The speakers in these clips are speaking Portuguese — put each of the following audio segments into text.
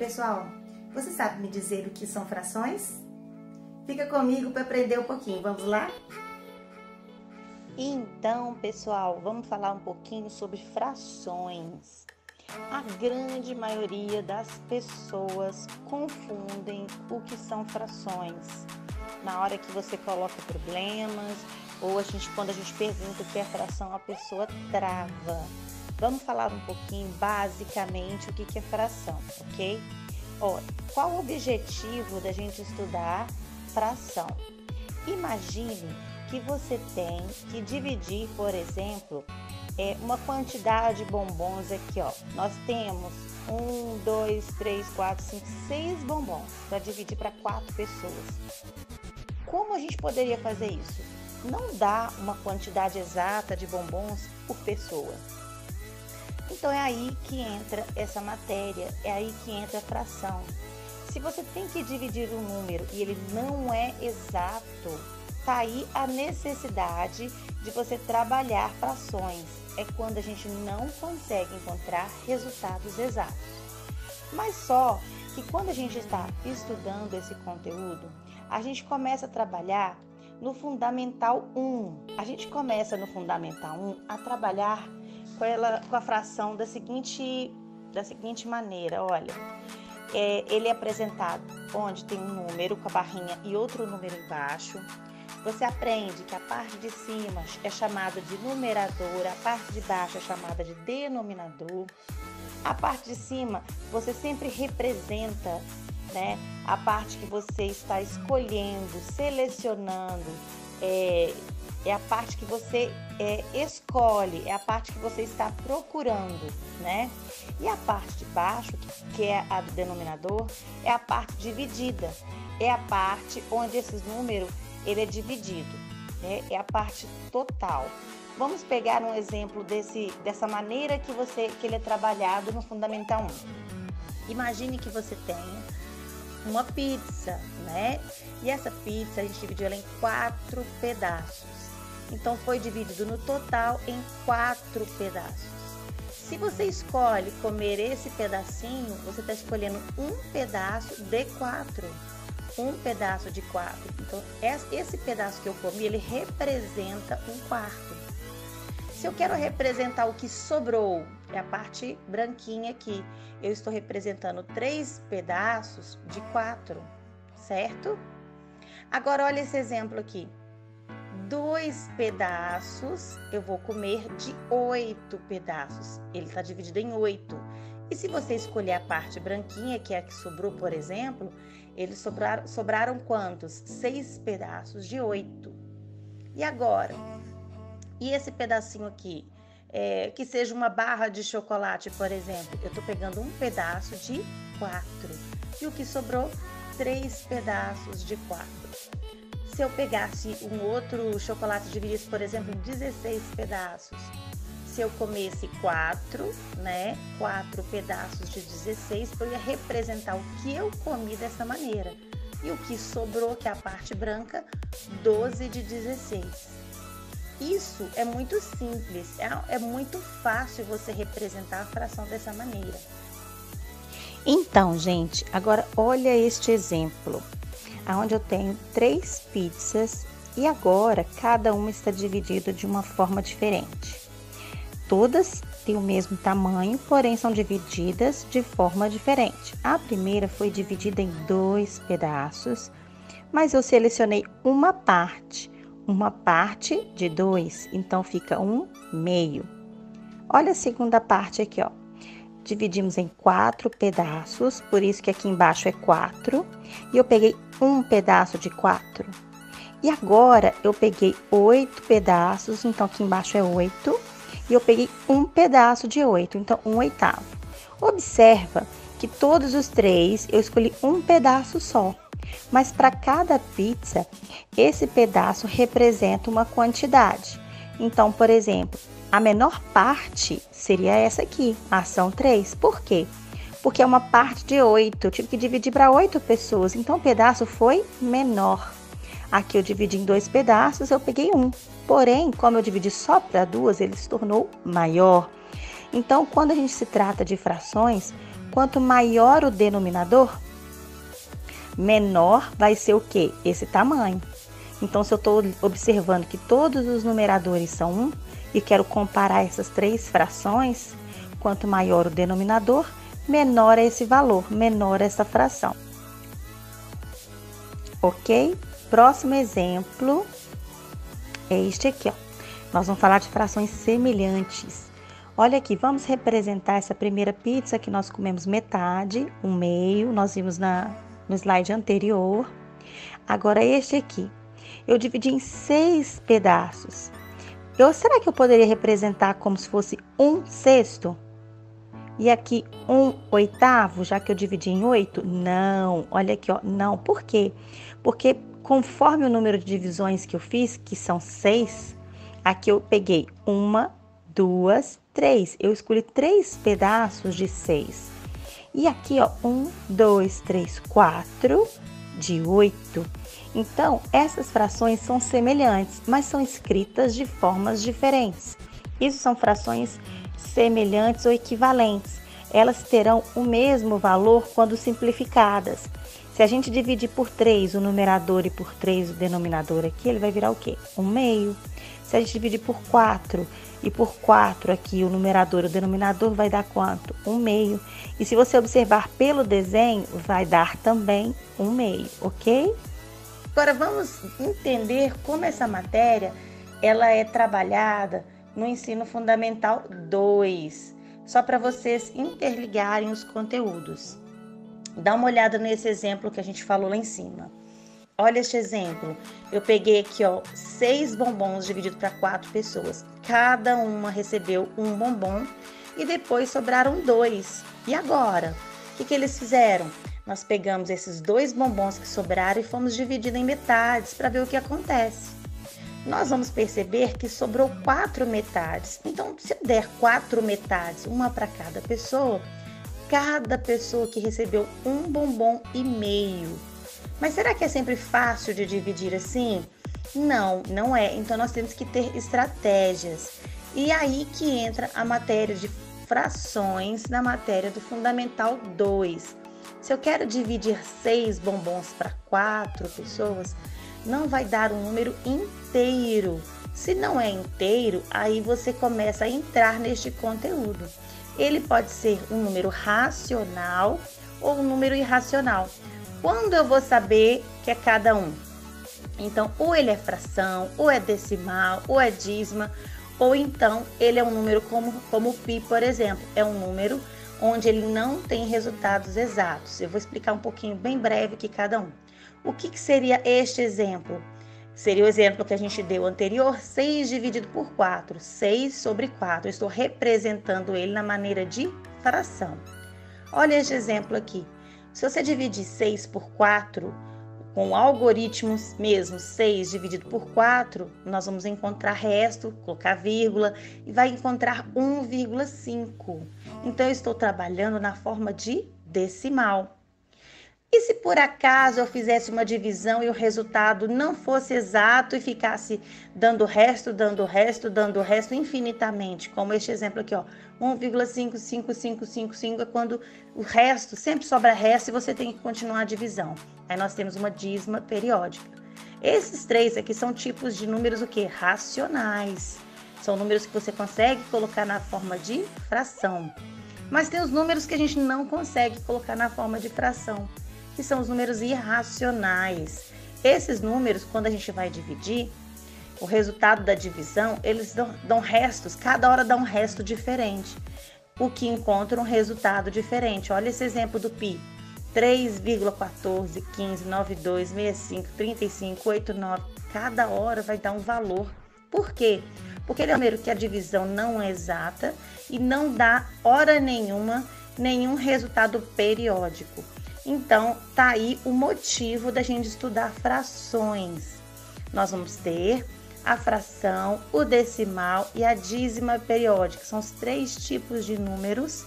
pessoal, você sabe me dizer o que são frações? Fica comigo para aprender um pouquinho, vamos lá? Então, pessoal, vamos falar um pouquinho sobre frações. A grande maioria das pessoas confundem o que são frações. Na hora que você coloca problemas, ou quando a gente pergunta o que é fração, a pessoa trava. Vamos falar um pouquinho, basicamente, o que é fração, ok? Qual o objetivo da gente estudar fração? Imagine que você tem que dividir, por exemplo, uma quantidade de bombons aqui, ó. Nós temos 1, 2, 3, 4, 5, 6 bombons para dividir para 4 pessoas. Como a gente poderia fazer isso? Não dá uma quantidade exata de bombons por pessoa. Então é aí que entra essa matéria, é aí que entra a fração. Se você tem que dividir um número e ele não é exato, tá aí a necessidade de você trabalhar frações. É quando a gente não consegue encontrar resultados exatos. Mas só que quando a gente está estudando esse conteúdo, a gente começa a trabalhar no Fundamental 1. A gente começa no Fundamental 1 a trabalhar com a fração da seguinte maneira, olha. Ele é apresentado onde tem um número com a barrinha e outro número embaixo. Você aprende que a parte de cima é chamada de numerador, a parte de baixo é chamada de denominador. A parte de cima você sempre representa, né, a parte que você está escolhendo, selecionando, é a parte que você escolhe, é a parte que você está procurando, né? E a parte de baixo, que é a do denominador, é a parte dividida, é a parte onde esses números ele é dividido, né? É a parte total. Vamos pegar um exemplo dessa maneira que ele é trabalhado no Fundamental 1. Imagine que você tenha uma pizza, né? E essa pizza a gente dividiu ela em 4 pedaços. Então foi dividido no total em 4 pedaços. Se você escolhe comer esse pedacinho, você está escolhendo um pedaço de 4. Um pedaço de 4. Então, esse pedaço que eu comi, ele representa um quarto. Se eu quero representar o que sobrou, é a parte branquinha aqui. Eu estou representando 3 pedaços de 4, certo? Agora, olha esse exemplo aqui. 2 pedaços, eu vou comer de 8 pedaços. Ele está dividido em 8. E se você escolher a parte branquinha, que é a que sobrou, por exemplo, eles sobraram quantos? 6 pedaços de 8. E agora? E esse pedacinho aqui? Que seja uma barra de chocolate, por exemplo. Eu estou pegando um pedaço de 4. E o que sobrou? 3 pedaços de 4. Se eu pegasse um outro chocolate e dividisse, por exemplo, em 16 pedaços, se eu comesse 4, né, 4 pedaços de 16, eu ia representar o que eu comi dessa maneira. E o que sobrou, que é a parte branca, 12 de 16. Isso é muito simples, é muito fácil você representar a fração dessa maneira. Então, gente, agora olha este exemplo, onde eu tenho 3 pizzas e agora cada uma está dividida de uma forma diferente. Todas têm o mesmo tamanho, porém são divididas de forma diferente. A primeira foi dividida em 2 pedaços, mas eu selecionei uma parte de 2, então fica um meio. Olha a segunda parte aqui, ó. Dividimos em 4 pedaços, por isso que aqui embaixo é 4, e eu peguei um pedaço de 4. E agora eu peguei 8 pedaços, então aqui embaixo é 8, e eu peguei um pedaço de 8, então 1/8. Observa que todos os 3 eu escolhi um pedaço só, mas para cada pizza, esse pedaço representa uma quantidade. Então, por exemplo, a menor parte seria essa aqui, a ação 3. Por quê? Porque é uma parte de 8, eu tive que dividir para 8 pessoas, então o pedaço foi menor. Aqui eu dividi em 2 pedaços, eu peguei um. Porém, como eu dividi só para 2, ele se tornou maior. Então, quando a gente se trata de frações, Quanto maior o denominador, menor vai ser o quê? Esse tamanho. Então, se eu estou observando que todos os numeradores são 1 e quero comparar essas três frações, quanto maior o denominador, menor é esse valor, menor essa fração. Ok? Próximo exemplo é este aqui, ó. Nós vamos falar de frações semelhantes. Olha aqui, vamos representar essa primeira pizza que nós comemos metade, 1/2, nós vimos no slide anterior. Agora este aqui, eu dividi em 6 pedaços. Será que eu poderia representar como se fosse 1/6? E aqui 1/8, já que eu dividi em 8? Não, olha aqui, ó, não. Por quê? Porque conforme o número de divisões que eu fiz, que são 6, aqui eu peguei 1, 2, 3. Eu escolhi 3 pedaços de 6. E aqui, ó, 1, 2, 3, 4 de 8. Então, essas frações são semelhantes, mas são escritas de formas diferentes. Isso são frações semelhantes ou equivalentes. Elas terão o mesmo valor quando simplificadas. Se a gente dividir por 3 o numerador e por 3 o denominador aqui, ele vai virar o quê? 1/2. Se a gente dividir por 4 e por 4 aqui, o numerador e o denominador vai dar quanto? 1/2. E se você observar pelo desenho, vai dar também 1/2, ok? Agora vamos entender como essa matéria ela é trabalhada no ensino fundamental 2, só para vocês interligarem os conteúdos. Dá uma olhada nesse exemplo que a gente falou lá em cima. Olha este exemplo. Eu peguei aqui, ó, 6 bombons dividido para 4 pessoas. Cada uma recebeu um bombom e depois sobraram 2. E agora? O que eles fizeram? Nós pegamos esses 2 bombons que sobraram e fomos dividindo em metades para ver o que acontece. Nós vamos perceber que sobrou 4 metades. Então, se eu der 4 metades, uma para cada pessoa que recebeu um bombom e meio. Mas será que é sempre fácil de dividir assim? Não, não é. Então, nós temos que ter estratégias. E aí que entra a matéria de frações na matéria do Fundamental 2. Se eu quero dividir 6 bombons para 4 pessoas, não vai dar um número inteiro. Se não é inteiro, aí você começa a entrar neste conteúdo. Ele pode ser um número racional ou um número irracional. Quando eu vou saber que é cada um? Então, ou ele é fração, ou é decimal, ou é dízima, ou então ele é um número como o pi, por exemplo. É um número onde ele não tem resultados exatos. Eu vou explicar um pouquinho, bem breve, aqui cada um. O que seria este exemplo? Seria o exemplo que a gente deu anterior, 6 dividido por 4, 6 sobre 4. Eu estou representando ele na maneira de fração. Olha este exemplo aqui. Se você dividir 6 por 4, com algoritmos mesmo, 6 dividido por 4, nós vamos encontrar resto, colocar vírgula, e vai encontrar 1,5. Então, eu estou trabalhando na forma de decimal. E se por acaso eu fizesse uma divisão e o resultado não fosse exato e ficasse dando resto infinitamente, como este exemplo aqui, ó, 1,55555 é quando o resto, sempre sobra resto e você tem que continuar a divisão. Aí nós temos uma dízima periódica. Esses 3 aqui são tipos de números o quê? Racionais. São números que você consegue colocar na forma de fração. Mas tem os números que a gente não consegue colocar na forma de fração, que são os números irracionais. Esses números, quando a gente vai dividir, o resultado da divisão, eles dão restos, cada hora dá um resto diferente, o que encontra um resultado diferente. Olha esse exemplo do pi, 3,14, 15, 92, 65, 35, 89, cada hora vai dar um valor. Por quê? Porque ele é um número que a divisão não é exata e não dá hora nenhuma nenhum resultado periódico. Então, tá aí o motivo da gente estudar frações. Nós vamos ter a fração, o decimal e a dízima periódica. São os 3 tipos de números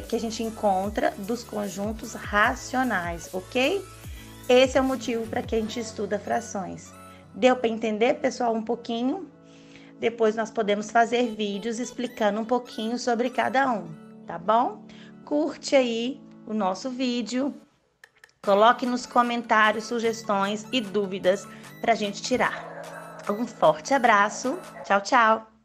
que a gente encontra dos conjuntos racionais, ok? Esse é o motivo para que a gente estuda frações. Deu para entender, pessoal, um pouquinho? Depois nós podemos fazer vídeos explicando um pouquinho sobre cada um, tá bom? curte aí o nosso vídeo, coloque nos comentários sugestões e dúvidas para a gente tirar. Um forte abraço, tchau, tchau!